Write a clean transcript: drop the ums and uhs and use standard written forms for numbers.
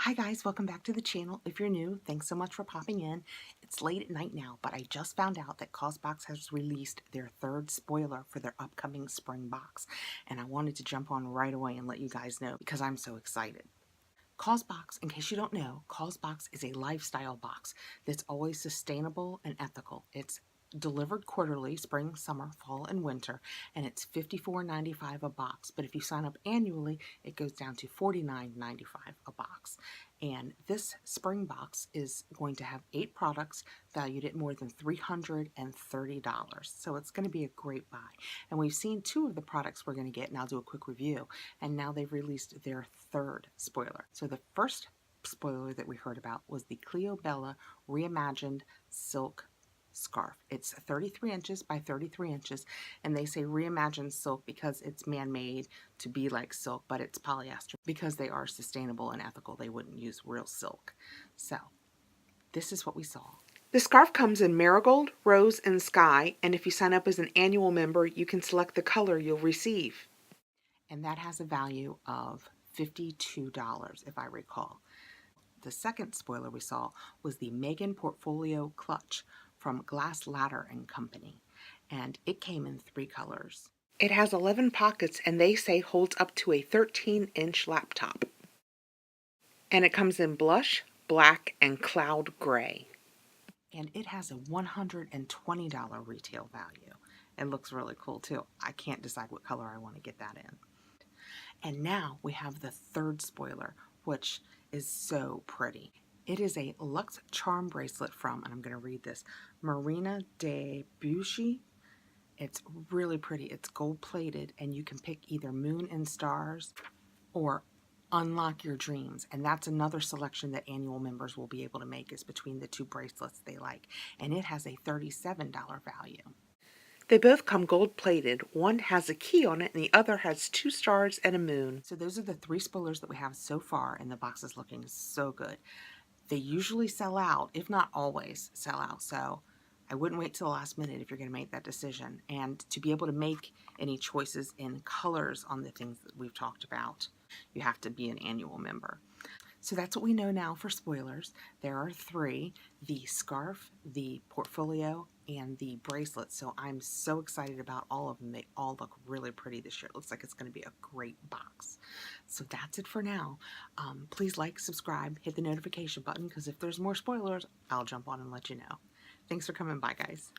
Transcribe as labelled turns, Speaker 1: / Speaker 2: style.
Speaker 1: Hi guys, welcome back to the channel. If you're new, thanks so much for popping in. It's late at night now, but I just found out that Causebox has released their third spoiler for their upcoming spring box, and I wanted to jump on right away and let you guys know because I'm so excited. Causebox, in case you don't know, Causebox is a lifestyle box that's always sustainable and ethical. It's delivered quarterly, spring, summer, fall, and winter, and it's $54.95 a box. But if you sign up annually, it goes down to $49.95 a box. And this spring box is going to have 8 products valued at more than $330. So it's going to be a great buy. And we've seen 2 of the products we're going to get, and I'll do a quick review. And now they've released their third spoiler. So the first spoiler that we heard about was the Clio Reimagined Silk Scarf. It's 33 inches by 33 inches, and they say reimagined silk because it's man-made to be like silk, but it's polyester because they are sustainable and ethical. They wouldn't use real silk. So this is what we saw. The scarf comes in marigold, rose, and sky, and if you sign up as an annual member, you can select the color you'll receive. And that has a value of $52, if I recall. The second spoiler we saw was the Megan Portfolio Clutch from Glass Ladder and Company, and it came in 3 colors. It has 11 pockets, and they say holds up to a 13-inch laptop. And it comes in blush, black, and cloud gray. And it has a $120 retail value. It looks really cool too. I can't decide what color I want to get that in. And now we have the third spoiler, which is so pretty. It is a Luxe charm bracelet from, and I'm going to read this, Marina de Bucci. It's really pretty. It's gold plated, and you can pick either moon and stars or unlock your dreams. And that's another selection that annual members will be able to make, is between the 2 bracelets they like. And it has a $37 value. They both come gold plated. One has a key on it and the other has 2 stars and a moon. So those are the 3 spoilers that we have so far, and the box is looking so good. They usually sell out, if not always sell out, so I wouldn't wait till the last minute if you're going to make that decision. And to be able to make any choices in colors on the things that we've talked about, you have to be an annual member. So that's what we know now for spoilers. There are 3, the scarf, the portfolio, and the bracelet. So I'm so excited about all of them. They all look really pretty this year. It looks like it's going to be a great box. So that's it for now. Please like, subscribe, hit the notification button, because if there's more spoilers, I'll jump on and let you know. Thanks for coming by, guys.